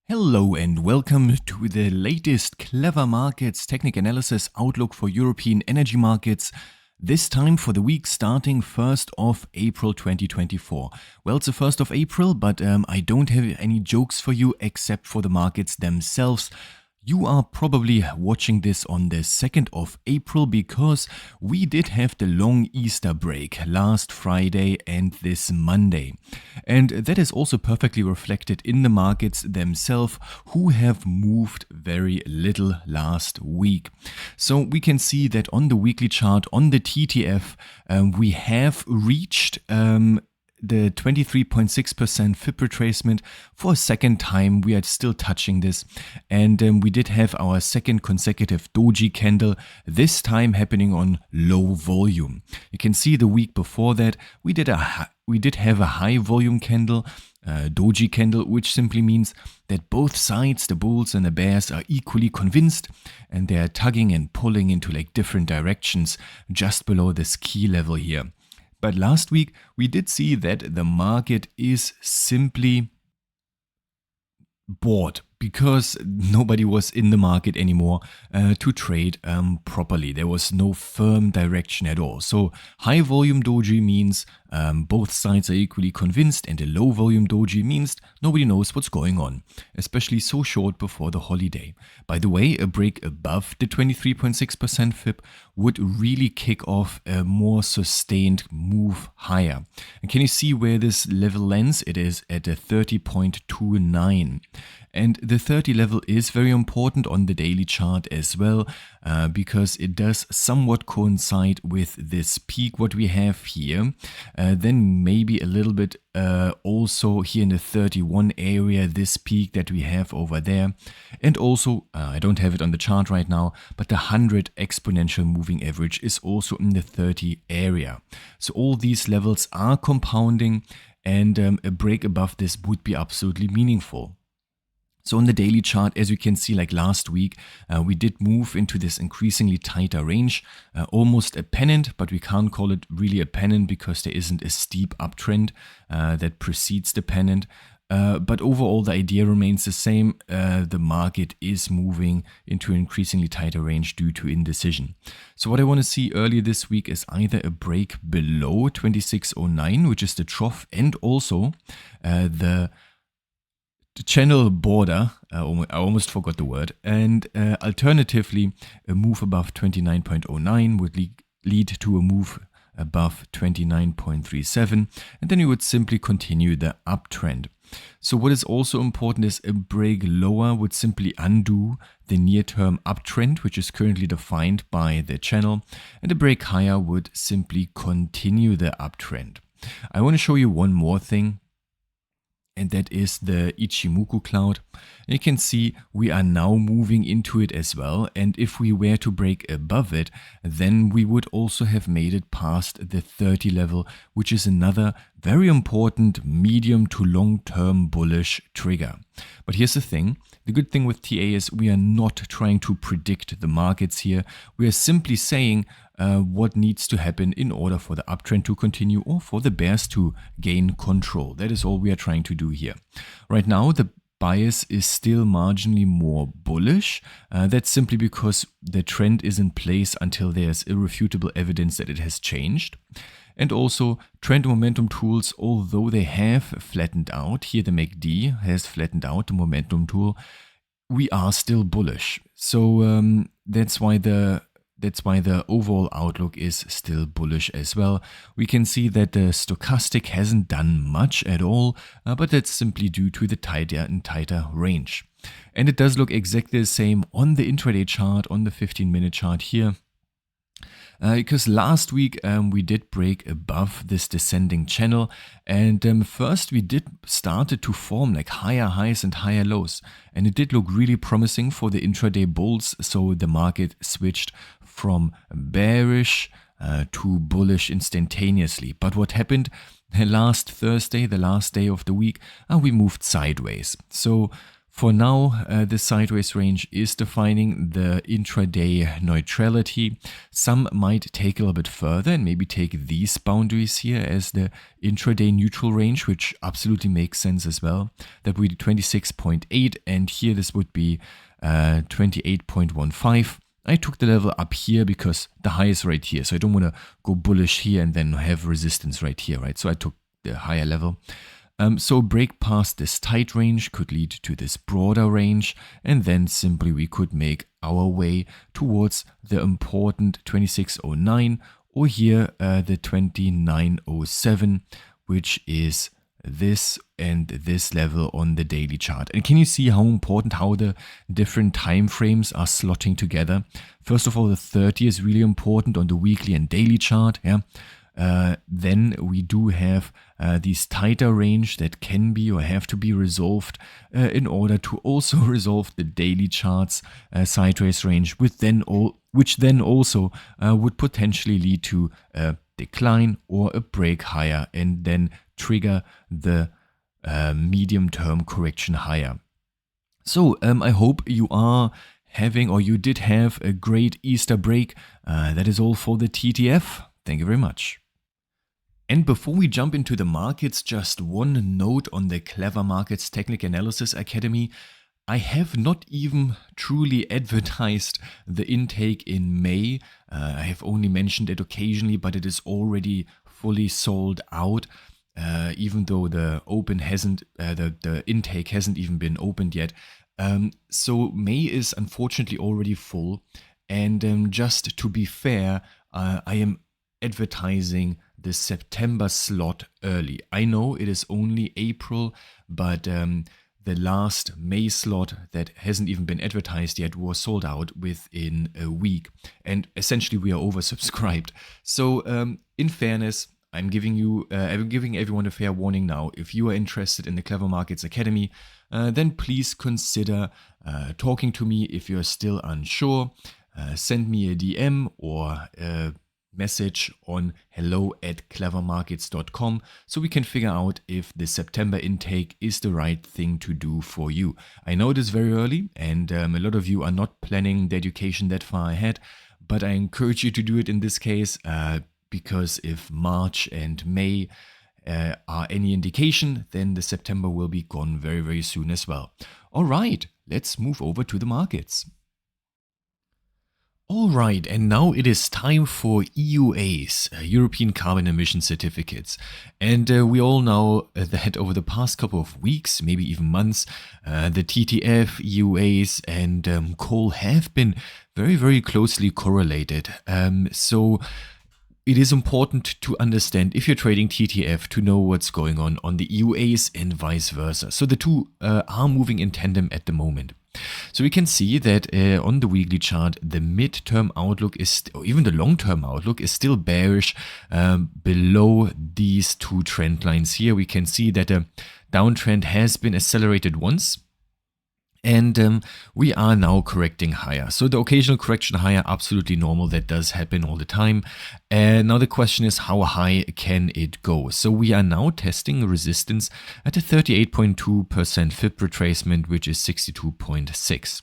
Hello and welcome to the latest Clever Markets Technical Analysis Outlook for European energy markets, this time for the week starting 1st of April 2024. Well, it's the 1st of April, but I don't have any jokes for you except for the markets themselves. You are probably watching this on the 2nd of April because we did have the long Easter break last Friday and this Monday. And that is also perfectly reflected in the markets themselves, who have moved very little last week. So we can see that on the weekly chart on the TTF, we have reached the 23.6% FIB retracement for a second time. We are still touching this, and we did have our second consecutive doji candle, this time happening on low volume. You can see the week before that we did have a high volume candle, doji candle, which simply means that both sides, the bulls and the bears, are equally convinced and they are tugging and pulling into like different directions just below this key level here. But last week, we did see that the market is simply bored because nobody was in the market anymore to trade properly. There was no firm direction at all. So high volume doji means both sides are equally convinced, and a low volume doji means nobody knows what's going on, especially so short before the holiday. By the way, a break above the 23.6% FIB would really kick off a more sustained move higher. And can you see where this level lands? It is at a 30.29. And the 30 level is very important on the daily chart as well, because it does somewhat coincide with this peak what we have here. Then maybe a little bit also here in the 31 area, this peak that we have over there. And also, I don't have it on the chart right now, but the 100 exponential moving average is also in the 30 area. So all these levels are compounding, and a break above this would be absolutely meaningful. So on the daily chart, as you can see, like last week, we did move into this increasingly tighter range, almost a pennant, but we can't call it really a pennant because there isn't a steep uptrend that precedes the pennant. But overall, the idea remains the same. The market is moving into an increasingly tighter range due to indecision. So what I want to see earlier this week is either a break below 2609, which is the trough, and also the channel border, I almost forgot the word, and alternatively a move above 29.09 would lead to a move above 29.37, and then you would simply continue the uptrend. So what is also important is a break lower would simply undo the near-term uptrend, which is currently defined by the channel, and a break higher would simply continue the uptrend. I want to show you one more thing, and that is the Ichimoku cloud. And you can see we are now moving into it as well, and if we were to break above it, then we would also have made it past the 30 level, which is another very important medium to long-term bullish trigger. But here's the thing. The good thing with TA is we are not trying to predict the markets here. We are simply saying what needs to happen in order for the uptrend to continue or for the bears to gain control. That is all we are trying to do here. Right now, the bias is still marginally more bullish. That's simply because the trend is in place until there's irrefutable evidence that it has changed. And also, trend momentum tools, although they have flattened out, here the MACD has flattened out, the momentum tool, we are still bullish. So that's why the overall outlook is still bullish as well. We can see that the stochastic hasn't done much at all, but that's simply due to the tighter and tighter range. And it does look exactly the same on the intraday chart, on the 15-minute chart here. Because last week we did break above this descending channel, and first we did started to form like higher highs and higher lows, and it did look really promising for the intraday bulls. So the market switched from bearish to bullish instantaneously. But what happened last Thursday, the last day of the week, we moved sideways. So For now, the sideways range is defining the intraday neutrality. Some might take a little bit further and maybe take these boundaries here as the intraday neutral range, which absolutely makes sense as well. That would be 26.8, and here this would be 28.15. I took the level up here because the high is right here, so I don't want to go bullish here and then have resistance right here, right? So I took the higher level. So break past this tight range could lead to this broader range, and then simply we could make our way towards the important 2609, or here the 2907, which is this and this level on the daily chart. And can you see how important, how the different time frames are slotting together? First of all, the 30 is really important on the weekly and daily chart. Yeah. Then we do have these tighter range that can be or have to be resolved in order to also resolve the daily charts sideways range, which then also would potentially lead to a decline or a break higher and then trigger the medium-term correction higher. So I hope you are having, or you did have, a great Easter break. That is all for the TTF. Thank you very much. And before we jump into the markets, just one note on the Clever Markets Technical Analysis Academy. I have not even truly advertised the intake in May. I have only mentioned it occasionally, but it is already fully sold out. Even though the intake hasn't even been opened yet. So May is unfortunately already full. And just to be fair, I am advertising the September slot early. I know it is only April, but the last May slot that hasn't even been advertised yet was sold out within a week. And essentially we are oversubscribed. So in fairness, I'm giving everyone a fair warning now. If you are interested in the Clever Markets Academy, then please consider talking to me. If you're still unsure, send me a DM or a message on hello@clevermarkets.com so we can figure out if the September intake is the right thing to do for you. I know it is very early and a lot of you are not planning the education that far ahead, but I encourage you to do it in this case because if March and May are any indication, then the September will be gone very, very soon as well. All right, let's move over to the markets. All right, and now it is time for EUAs, European Carbon Emission Certificates. And we all know that over the past couple of weeks, maybe even months, the TTF, EUAs, and coal have been very, very closely correlated. So it is important to understand, if you're trading TTF, to know what's going on the EUAs and vice versa. So the two are moving in tandem at the moment. So we can see that on the weekly chart, the mid-term outlook is, or even the long-term outlook is still bearish below these two trend lines here. We can see that a downtrend has been accelerated once. And we are now correcting higher. So the occasional correction higher, absolutely normal. That does happen all the time. And now the question is, how high can it go? So we are now testing resistance at a 38.2% FIB retracement, which is 62.6.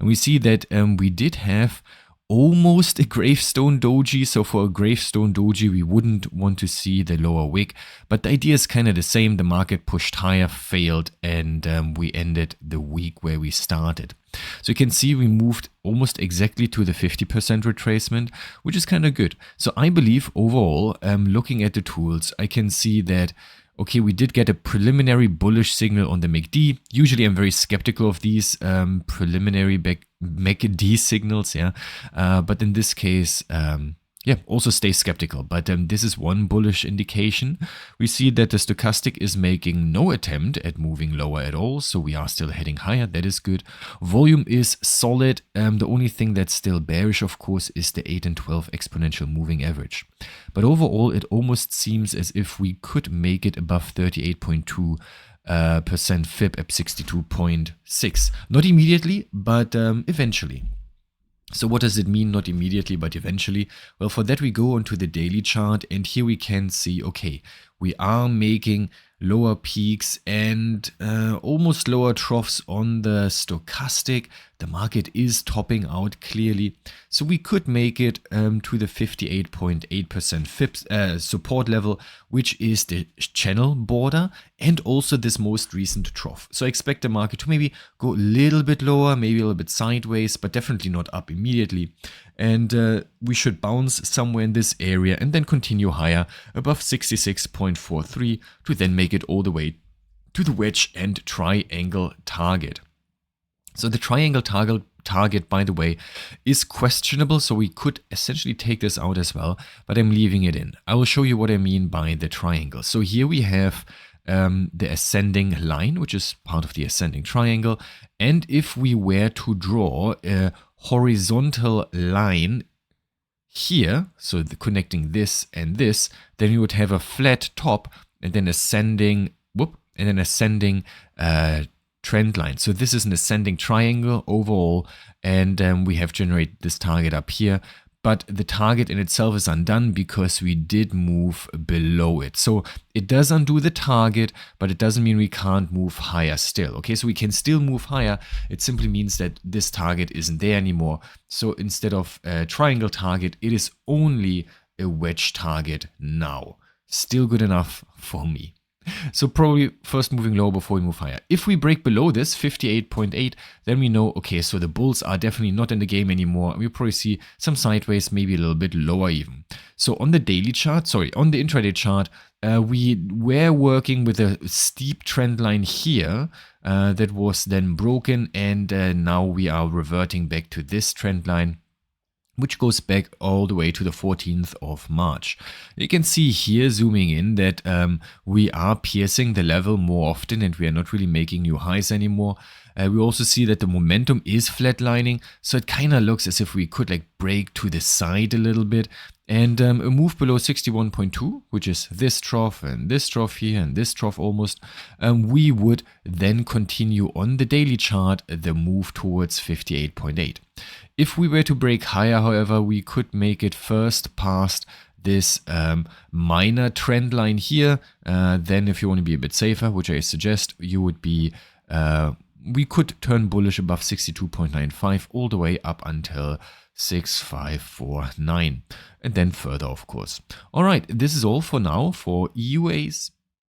And we see that we did have almost a gravestone doji. So for a gravestone doji, we wouldn't want to see the lower wick, but the idea is kind of the same. The market pushed higher, failed, and we ended the week where we started. So you can see we moved almost exactly to the 50% retracement, which is kind of good. So I believe overall, looking at the tools, I can see that okay, we did get a preliminary bullish signal on the MACD. Usually I'm very skeptical of these preliminary MACD signals, yeah. But in this case, yeah, also stay skeptical. But this is one bullish indication. We see that the stochastic is making no attempt at moving lower at all. So we are still heading higher. That is good. Volume is solid. The only thing that's still bearish, of course, is the 8 and 12 exponential moving average. But overall, it almost seems as if we could make it above 38.2% FIB at 62.6. Not immediately, but eventually. So what does it mean, not immediately, but eventually? Well, for that we go onto the daily chart, and here we can see, okay, we are making lower peaks and almost lower troughs on the stochastic. The market is topping out clearly. So we could make it to the 58.8% FIPS support level, which is the channel border and also this most recent trough. So I expect the market to maybe go a little bit lower, maybe a little bit sideways, but definitely not up immediately. And we should bounce somewhere in this area and then continue higher above 66.43 to then make it all the way to the wedge and triangle target. So the triangle target, by the way, is questionable, so we could essentially take this out as well, but I'm leaving it in. I will show you what I mean by the triangle. So here we have the ascending line, which is part of the ascending triangle, and if we were to draw a horizontal line here, so connecting this and this, then you would have a flat top and then ascending, trend line. So this is an ascending triangle overall, and we have generated this target up here, but the target in itself is undone because we did move below it. So it does undo the target, but it doesn't mean we can't move higher still. Okay, so we can still move higher. It simply means that this target isn't there anymore. So instead of a triangle target, it is only a wedge target now. Still good enough for me. So probably first moving lower before we move higher. If we break below this 58.8, then we know, okay, so the bulls are definitely not in the game anymore. We'll probably see some sideways, maybe a little bit lower even. So on the daily chart, on the intraday chart, we were working with a steep trend line here that was then broken, and now we are reverting back to this trend line, which goes back all the way to the 14th of March. You can see here, zooming in, that we are piercing the level more often and we are not really making new highs anymore. We also see that the momentum is flatlining, so it kind of looks as if we could like break to the side a little bit. And a move below 61.2, which is this trough and this trough here and this trough almost, we would then continue on the daily chart the move towards 58.8. If we were to break higher, however, we could make it first past this minor trend line here. Then if you want to be a bit safer, which I suggest, you would be, we could turn bullish above 62.95 all the way up until 6549 and then further, of course. All right, this is all for now for EUAs.